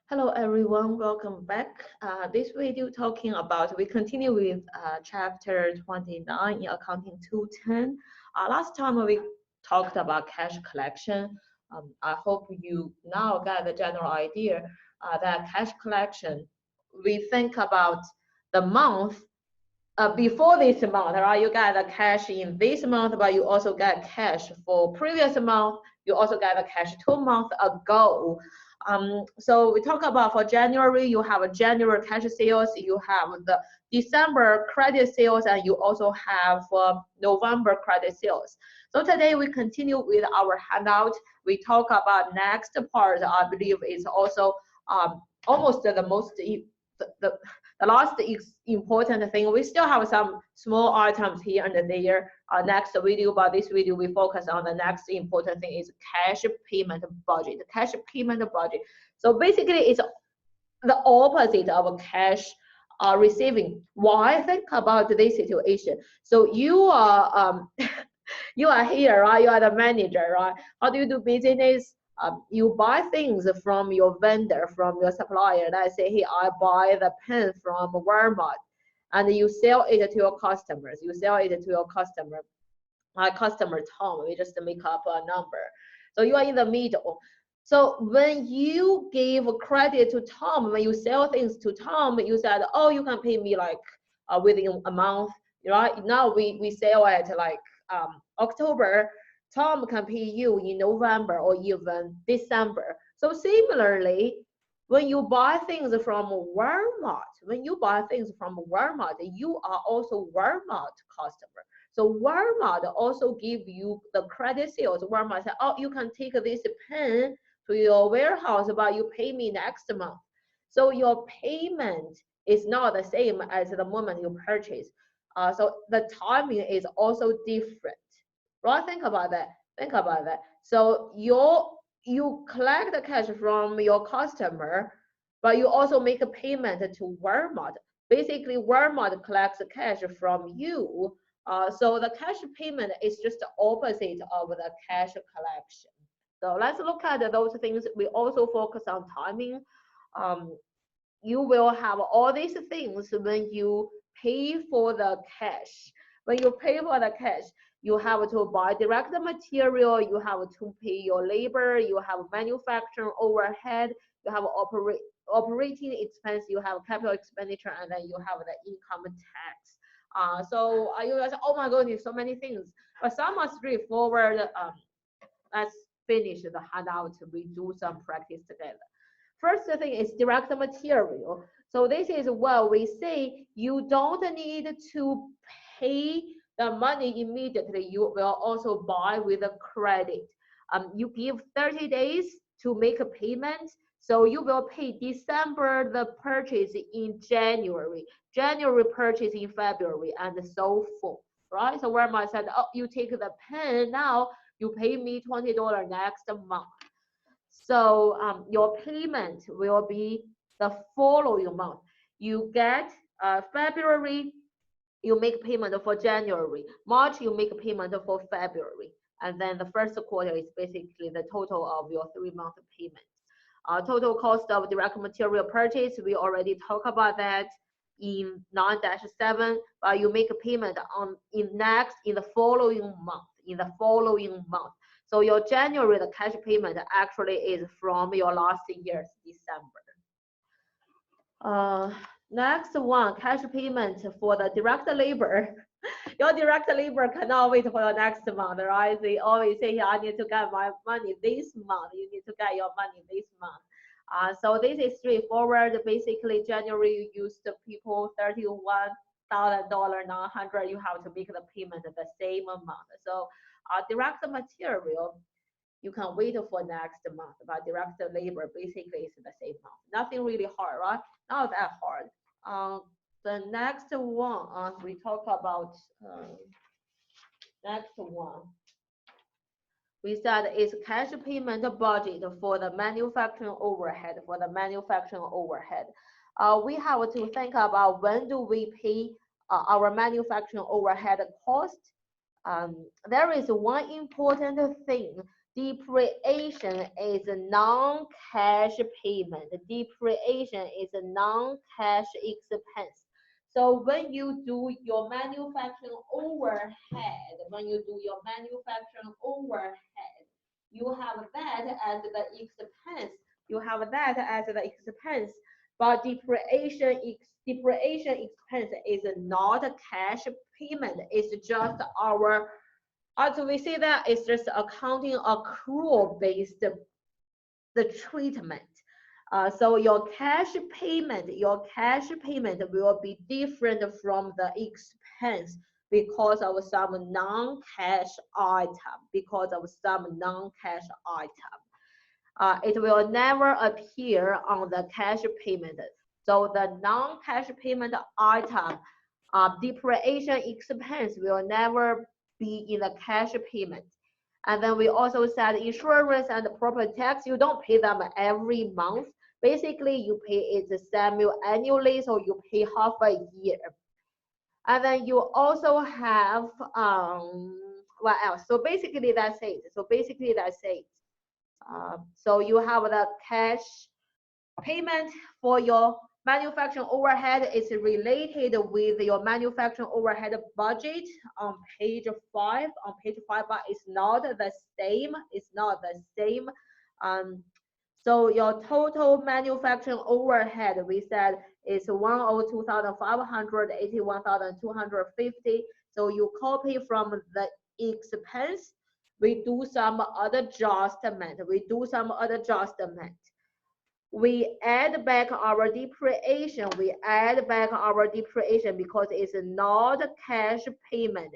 Hello everyone, welcome back. This video talking about, we continue with chapter 29 in Accounting 210. Last time we talked about cash collection. I hope you now get the general idea that cash collection, we think about the month before this month, right? You get the cash in this month, but you also get cash for previous month. You also get the cash 2 months ago. So we talk about for January, you have a January cash sales, you have the December credit sales, and you also have November credit sales. So today we continue with our handout. We talk about next part. I believe is also almost the most the last important thing. We still have some small items here and there. Next video, but this video we focus on the next important thing is cash payment budget. Cash payment budget. So basically, it's the opposite of cash receiving. Why? Think about this situation. So you are you are here, right? You are the manager, right? How do you do business? You buy things from your vendor, from your supplier. Let's say, hey, I buy the pen from Walmart, and you sell it to your customers. You sell it to your customer. My customer Tom. We just make up a number. So you are in the middle. So when you give credit to Tom, when you sell things to Tom, you said, oh, you can pay me like within a month, right? Now we sell it like October. Tom can pay you in November or even December. So similarly, when you buy things from Walmart, you are also Walmart customer. So Walmart also give you the credit sales. Walmart said, oh, you can take this pen to your warehouse, but you pay me next month. So your payment is not the same as the moment you purchase. So the timing is also different. Right? Think about that. So you collect the cash from your customer, but you also make a payment to Walmart. Basically, Walmart collects cash from you. So the cash payment is just the opposite of the cash collection. So let's look at those things. We also focus on timing. You will have all these things when you pay for the cash. When you pay for the cash, you have to buy direct material, you have to pay your labor, you have manufacturing overhead, you have operating expense, you have capital expenditure, and then you have the income tax. So you guys, oh my goodness, so many things. But some are straightforward. Let's finish the handout. We do some practice together. First thing is direct material. So this is what we say, you don't need to pay the money immediately. You will also buy with a credit. You give 30 days to make a payment. So you will pay December the purchase in January, January purchase in February, and so forth, right? So Walmart said, oh, you take the pen now, you pay me $20 next month. So your payment will be the following month. You get February, you make payment for January. March, you make payment for February. And then the first quarter is basically the total of your 3-month payment. Total cost of direct material purchase, we already talked about that in 9-7, but you make a payment in the following month. So your January, the cash payment actually is from your last year's December. Next one, cash payment for the direct labor. Your direct labor cannot wait for your next month, right? They always say, I need to get my money this month. You need to get your money this month. So this is straightforward. Basically, January you used people $31,900. You have to make the payment the same amount. So direct material, you can wait for next month, but direct labor basically is the same month. Nothing really hard, right? Not that hard. The next one, we talk about next one. We said it's cash payment budget for the manufacturing overhead. We have to think about when do we pay our manufacturing overhead cost. There is one important thing depreciation is a non-cash payment. Depreciation is a non-cash expense. So when you do your manufacturing overhead, you have that as the expense. You have that as the expense. But depreciation expense is not a cash payment. It's just our, as we say that, it's just accounting accrual based the treatment. So your cash payment will be different from the expense because of some non-cash item. It will never appear on the cash payment. So the non-cash payment item, depreciation expense will never be in the cash payment. And then we also said insurance and property tax, you don't pay them every month. Basically, you pay it semi-annually, so you pay half a year. And then you also have, what else? So basically that's it. So you have the cash payment for your manufacturing overhead is related with your manufacturing overhead budget on page 5. But it's not the same. So your total manufacturing overhead, we said, is 102,581,250. So you copy from the expense. We do some other adjustment. We add back our depreciation. Because it's not a cash payment.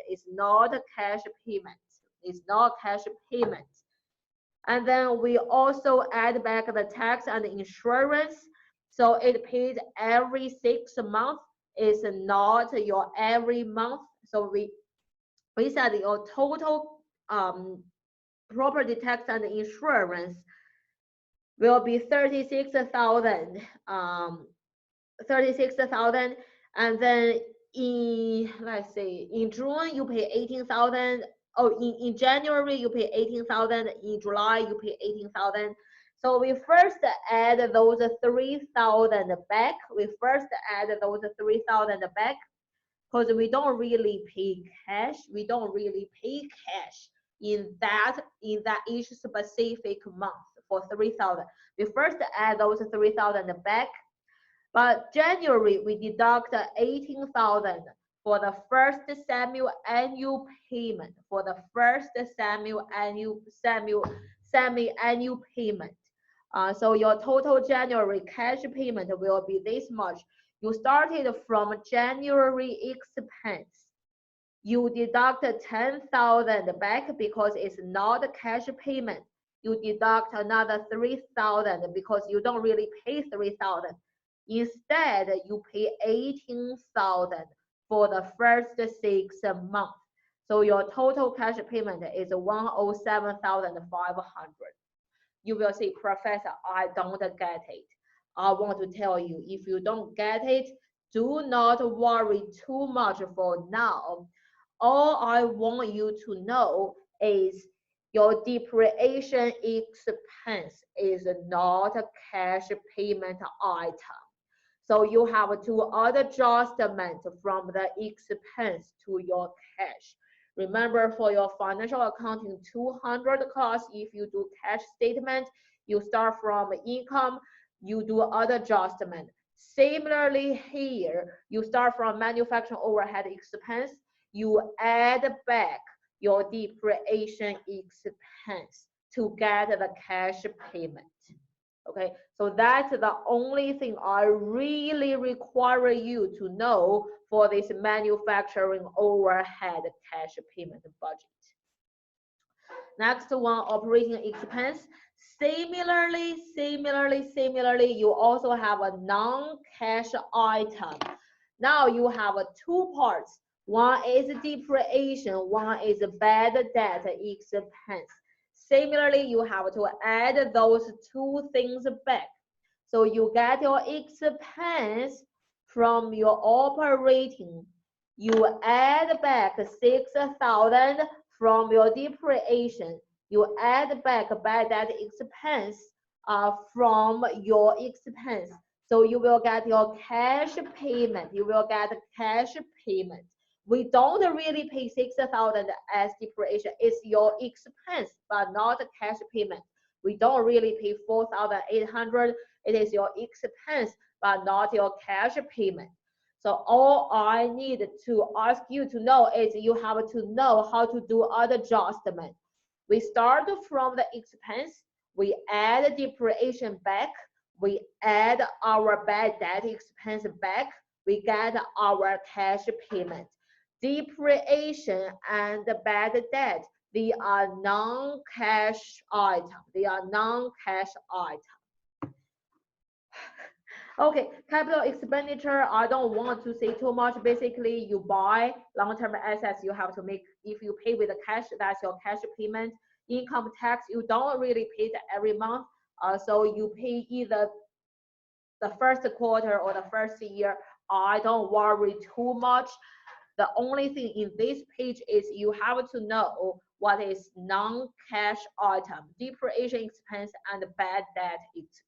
And then we also add back the tax and insurance. So it pays every 6 months. It's not your every month. So we said your total property tax and insurance will be 36,000. And then in June you pay 18,000. In January you pay 18,000. In July you pay 18,000. So we first add those 3,000 back. Because we don't really pay cash. In that each specific month for 3,000. We first add those 3,000 back. But January we deduct 18,000 for the first semi-annual payment. Semi-annual payment. So your total January cash payment will be this much. You started from January expense. You deduct 10,000 back because it's not a cash payment. You deduct another 3,000 because you don't really pay 3,000. Instead, you pay 18,000 for the first 6 months. So your total cash payment is 107,500. You will say, Professor, I don't get it. I want to tell you, if you don't get it, do not worry too much for now. All I want you to know is your depreciation expense is not a cash payment item. So you have to add adjustment from the expense to your cash. Remember, for your financial accounting 200 class, if you do cash statement, you start from income, you do other adjustment. Similarly here, you start from manufacturing overhead expense, you add back your depreciation expense to get the cash payment. Okay, so that's the only thing I really require you to know for this manufacturing overhead cash payment budget. Next one, operating expense. Similarly, you also have a non-cash item. Now you have 2 parts. One is depreciation, one is bad debt expense. Similarly, you have to add those 2 things back. So you get your expense from your operating. You add back 6,000 from your depreciation. you add back bad debt expense from your expense. So you will get your cash payment. You will get cash payment. We don't really pay 6,000 as depreciation. It's your expense, but not cash payment. We don't really pay 4,800. It is your expense, but not your cash payment. So all I need to ask you to know is you have to know how to do other adjustment. We start from the expense, we add depreciation back, we add our bad debt expense back, we get our cash payment. Depreciation and bad debt, they are non-cash item. They are non-cash item. Okay, capital expenditure, I don't want to say too much. Basically, you buy long-term assets, you have to make, if you pay with the cash, that's your cash payment. Income tax, you don't really pay it every month. So you pay either the first quarter or the first year. I don't worry too much. The only thing in this page is you have to know what is non-cash item, depreciation expense and bad debt expense.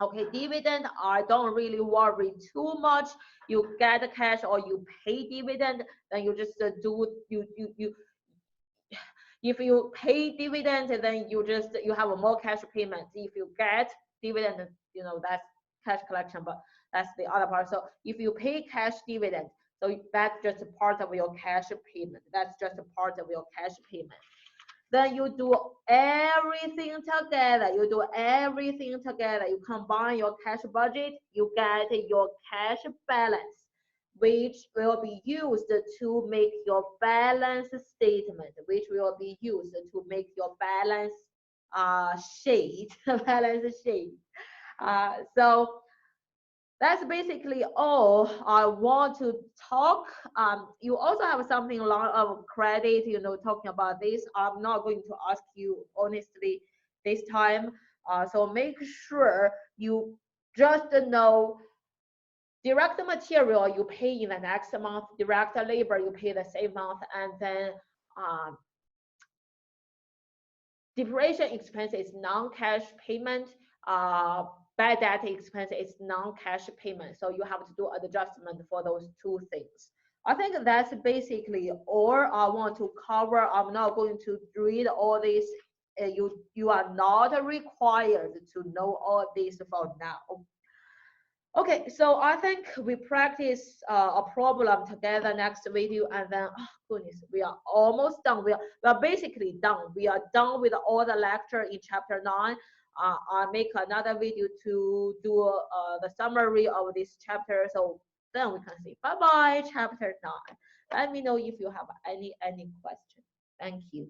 Okay, dividend, I don't really worry too much. You get cash or you pay dividend, then you just if you pay dividend, then you have a more cash payment. If you get dividend, that's cash collection, but that's the other part. So if you pay cash dividend, so that's just a part of your cash payment. That's just a part of your cash payment. Then you do everything together. You do everything together. You combine your cash budget, you get your cash balance, which will be used to make your balance statement, which will be used to make your balance sheet, balance sheet. So that's basically all I want to talk. You also have something a lot of credit, talking about this. I'm not going to ask you honestly this time. So make sure you just know direct material you pay in the next month, direct labor you pay the same month, and then depreciation expense is non-cash payment. Bad debt expense is non-cash payment. So you have to do adjustment for those two things. I think that's basically all I want to cover. I'm not going to read all this. You are not required to know all this for now. Okay, so I think we practice a problem together next video, and then, oh goodness, we are almost done. We are basically done. We are done with all the lecture in chapter 9. I'll make another video to do the summary of this chapter, so then we can say bye-bye, chapter 9. Let me know if you have any question. Thank you.